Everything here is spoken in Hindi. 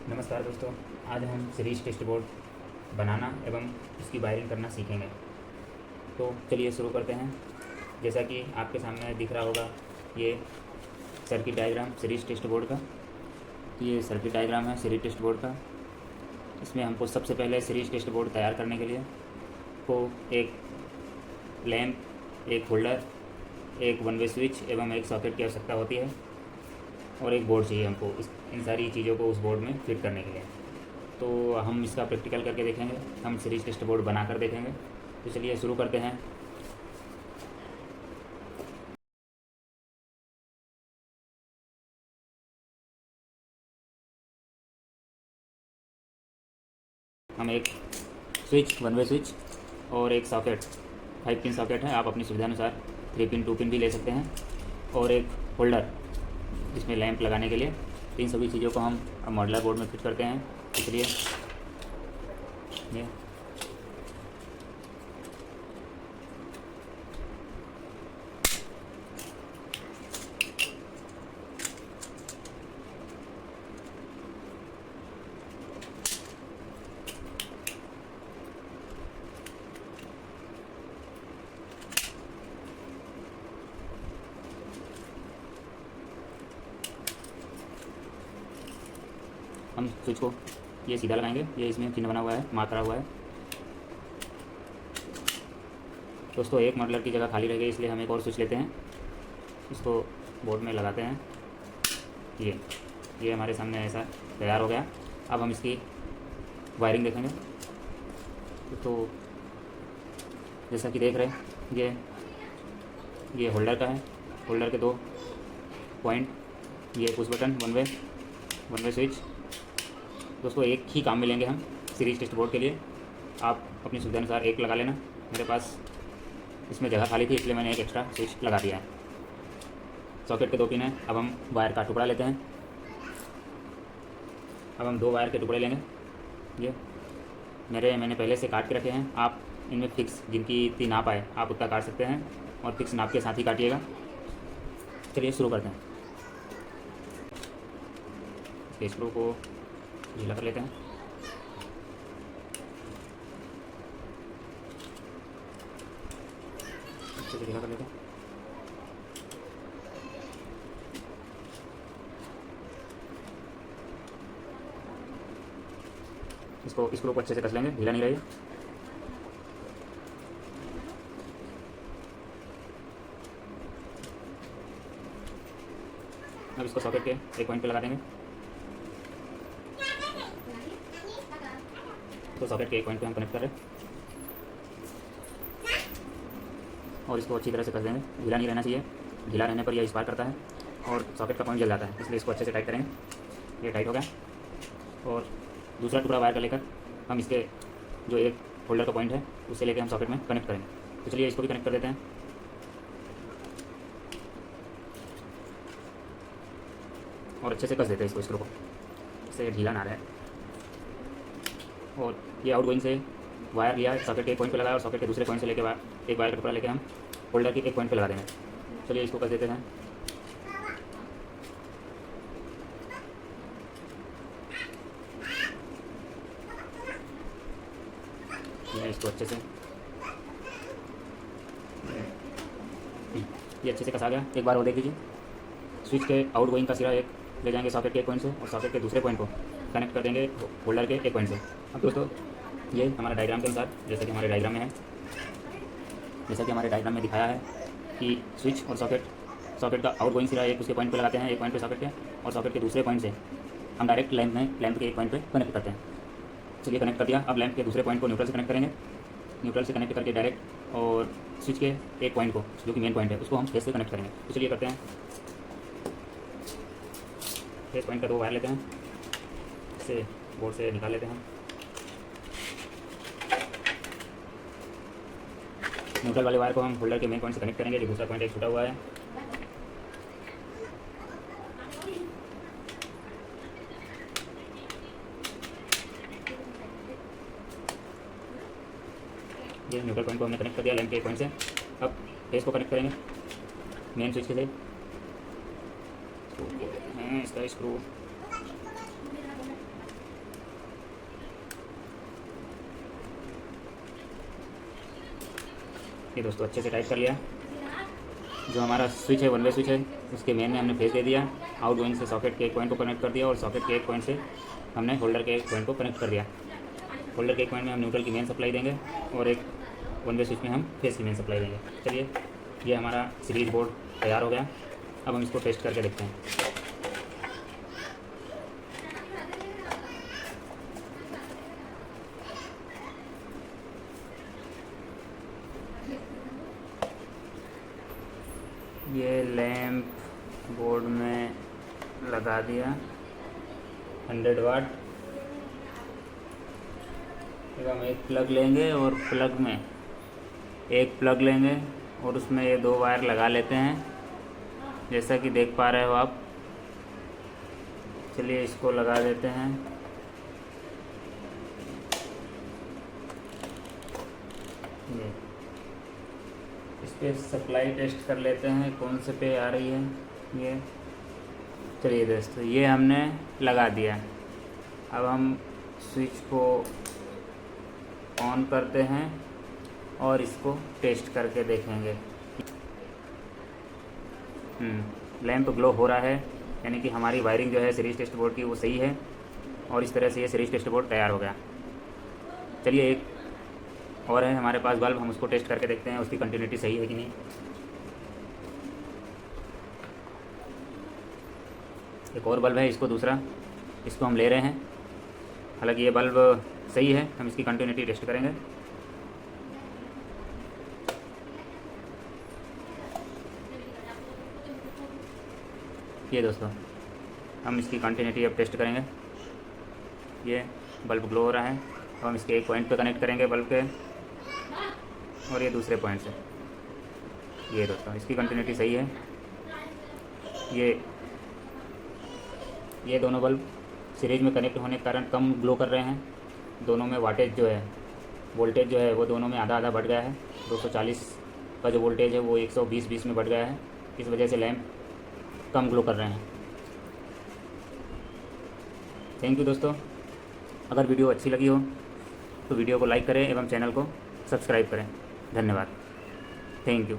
नमस्कार दोस्तों, आज हम सीरीज टेस्ट बोर्ड बनाना एवं उसकी वायरिंग करना सीखेंगे। तो चलिए शुरू करते हैं। जैसा कि आपके सामने दिख रहा होगा, ये circuit diagram series test board का। तो ये सर्किट डायग्राम है सीरीज टेस्ट बोर्ड का। इसमें हमको सबसे पहले सीरीज टेस्ट बोर्ड तैयार करने के लिए को एक लैंप, एक होल्डर, एक वन वे स्विच एवं एक सॉकेट की आवश्यकता होती है और एक बोर्ड चाहिए हमको इन सारी चीज़ों को उस बोर्ड में फिट करने के लिए। तो हम इसका प्रैक्टिकल करके देखेंगे, हम सीरीज टेस्ट बोर्ड बनाकर देखेंगे। तो चलिए शुरू करते हैं। हम एक स्विच, वन वे स्विच और एक सॉकेट, 5 पिन सॉकेट है, आप अपनी सुविधा अनुसार 3 पिन, 2 पिन भी ले सकते हैं, और एक होल्डर जिसमें लैंप लगाने के लिए। तो इन सभी चीज़ों को हम अब मॉडलर बोर्ड में फिट करते हैं। इसलिए ये हम स्विच को ये सीधा लगाएंगे, ये इसमें चिन्ह बना हुआ है, मार्क करा हुआ है। दोस्तों, एक मॉडलर की जगह खाली रह गई, इसलिए हम एक और स्विच लेते हैं, इसको बोर्ड में लगाते हैं। ये हमारे सामने ऐसा तैयार हो गया। अब हम इसकी वायरिंग देखेंगे। तो जैसा कि देख रहे हैं, ये होल्डर का है, होल्डर के 2 पॉइंट, ये push button, one way switch. दोस्तों, एक ही काम में लेंगे हम सीरीज टेस्ट बोर्ड के लिए। आप अपनी सुविधा अनुसार एक लगा लेना। मेरे पास इसमें जगह खाली थी, इसलिए मैंने एक एक्स्ट्रा स्विच लगा दिया है। सॉकेट के 2 पिन है। अब हम वायर का टुकड़ा लेते हैं। अब हम 2 वायर के टुकड़े लेंगे। ये मैंने पहले से काट के रखे हैं। आप इनमें फिक्स, जिनकी इतनी नाप आए आप उतना काट सकते हैं, और फिक्स नाप के साथ ही काटिएगा। चलिए शुरू करते हैं। इसके स्क्रू को ढीला कर लेते हैं। अच्छे से ढीला कर लेते हैं। इसको स्क्रू को अच्छे से कस लेंगे, ढीला नहीं रहे। अब इसको सॉकेट के एक पॉइंट पे लगा देंगे। तो सॉकेट के एक पॉइंट पे हम कनेक्ट कर रहे हैं और इसको अच्छी तरह से कस देंगे। ढीला नहीं रहना चाहिए, ढीला रहने पर यह स्पार्क करता है और सॉकेट का पॉइंट जल जाता है, इसलिए इसको अच्छे से टाइट करेंगे। ये टाइट हो गया। और दूसरा टुकड़ा वायर का लेकर हम इसके जो एक होल्डर का पॉइंट है उससे लेकर हम सॉकेट में कनेक्ट करेंगे। तो चलिए इसको भी कनेक्ट कर देते हैं। और अच्छे से कस देते हैं इसको, स्क्रू को, इससे ढीला ना रहे। और ये आउट गोइंग से वायर लिया, सॉकेट के एक पॉइंट पे लगाया और सॉकेट के दूसरे पॉइंट से लेके एक वायर का टुकड़ा लेके हम होल्डर के एक पॉइंट पे लगा देंगे। चलिए इसको कस देते हैं। इसको अच्छे से, ये अच्छे से कसा गया। एक बार और देख लीजिए। स्विच के आउट गोइंग का सिरा एक ले जाएंगे सॉकेट के एक पॉइंट से और सॉकेट के दूसरे पॉइंट को कनेक्ट कर देंगे होल्डर के एक पॉइंट से। अब दोस्तों, ये हमारा डायग्राम के अनुसार, जैसा कि हमारे डायग्राम में है, जैसा कि हमारे डायग्राम में दिखाया है कि स्विच और सॉकेट का आउट गोइंग सिरा एक उसके पॉइंट पे लगाते हैं, एक पॉइंट पे सॉकेट के, और सॉकेट के दूसरे पॉइंट से हम डायरेक्ट लैंप के एक पॉइंट पे कनेक्ट करते हैं। चलिए कनेक्ट कर दिया। अब लैंप के दूसरे पॉइंट को न्यूट्रल से कनेक्ट करेंगे। न्यूट्रल से कनेक्ट करके डायरेक्ट, और स्विच के एक पॉइंट को, जो कि मेन पॉइंट है, उसको हम फेस से कनेक्ट करेंगे। तो चलिए करते हैं। फेस पॉइंट का 2 वायर लेते हैं, इसे बोर्ड से निकाल लेते हैं। न्यूट्रल वाले वायर को हम होल्डर के मेन पॉइंट से कनेक्ट करेंगे, जो दूसरा पॉइंट एक छूटा हुआ है। ये न्यूट्रल पॉइंट को हमने कनेक्ट कर दिया लैंप के एक पॉइंट से। अब फेस को कनेक्ट करेंगे मेन स्विच के लिए। इसका स्क्रू ये दोस्तों अच्छे से टाइट कर लिया। जो हमारा स्विच है, वन वे स्विच है, उसके मेन में हमने फेस दे दिया। आउट गोइंग से सॉकेट के एक पॉइंट को कनेक्ट कर दिया और सॉकेट के एक पॉइंट से हमने होल्डर के एक पॉइंट को कनेक्ट कर दिया। होल्डर के एक पॉइंट में हम न्यूट्रल की मेन सप्लाई देंगे और एक वन वे स्विच में हम फेस की मेन सप्लाई देंगे। चलिए, ये हमारा सीरीज बोर्ड तैयार हो गया। अब हम इसको टेस्ट करके देखते हैं। ये लैंप बोर्ड में लगा दिया 100 वाट। अब हम एक प्लग लेंगे और प्लग में एक प्लग लेंगे और उसमें ये 2 वायर लगा लेते हैं, जैसा कि देख पा रहे हो आप। चलिए इसको लगा देते हैं। ये इस पर सप्लाई टेस्ट कर लेते हैं कौन से पे आ रही है ये। चलिए दोस्तों, ये हमने लगा दिया। अब हम स्विच को ऑन करते हैं और इसको टेस्ट करके देखेंगे। लैंप ग्लो हो रहा है, यानी कि हमारी वायरिंग जो है सीरीज टेस्ट बोर्ड की वो सही है और इस तरह से ये सीरीज टेस्ट बोर्ड तैयार हो गया। चलिए, एक और है हमारे पास बल्ब, हम उसको टेस्ट करके देखते हैं उसकी कंटिन्यूटी सही है कि नहीं। एक और बल्ब है, इसको दूसरा, इसको हम ले रहे हैं। हालांकि ये बल्ब सही है, हम इसकी कंटिन्यूटी टेस्ट करेंगे। ये दोस्तों, हम इसकी कंटिन्यूटी अब टेस्ट करेंगे। ये बल्ब ग्लो हो रहा है। अब हम इसके एक पॉइंट पे कनेक्ट करेंगे बल्ब के और ये दूसरे पॉइंट से। ये दोस्तों, इसकी कंटिन्यूटी सही है। ये दोनों बल्ब सीरीज में कनेक्ट होने के कारण कम ग्लो कर रहे हैं। दोनों में वाटेज जो है, वोल्टेज जो है वो दोनों में आधा आधा बढ़ गया है। 240 का जो वोल्टेज है वो 120 में बढ़ गया है। इस वजह से लैंप कम ग्लो कर रहे हैं। थैंक यू दोस्तों। अगर वीडियो अच्छी लगी हो तो वीडियो को लाइक करें एवं चैनल को सब्सक्राइब करें। धन्यवाद। Thank you.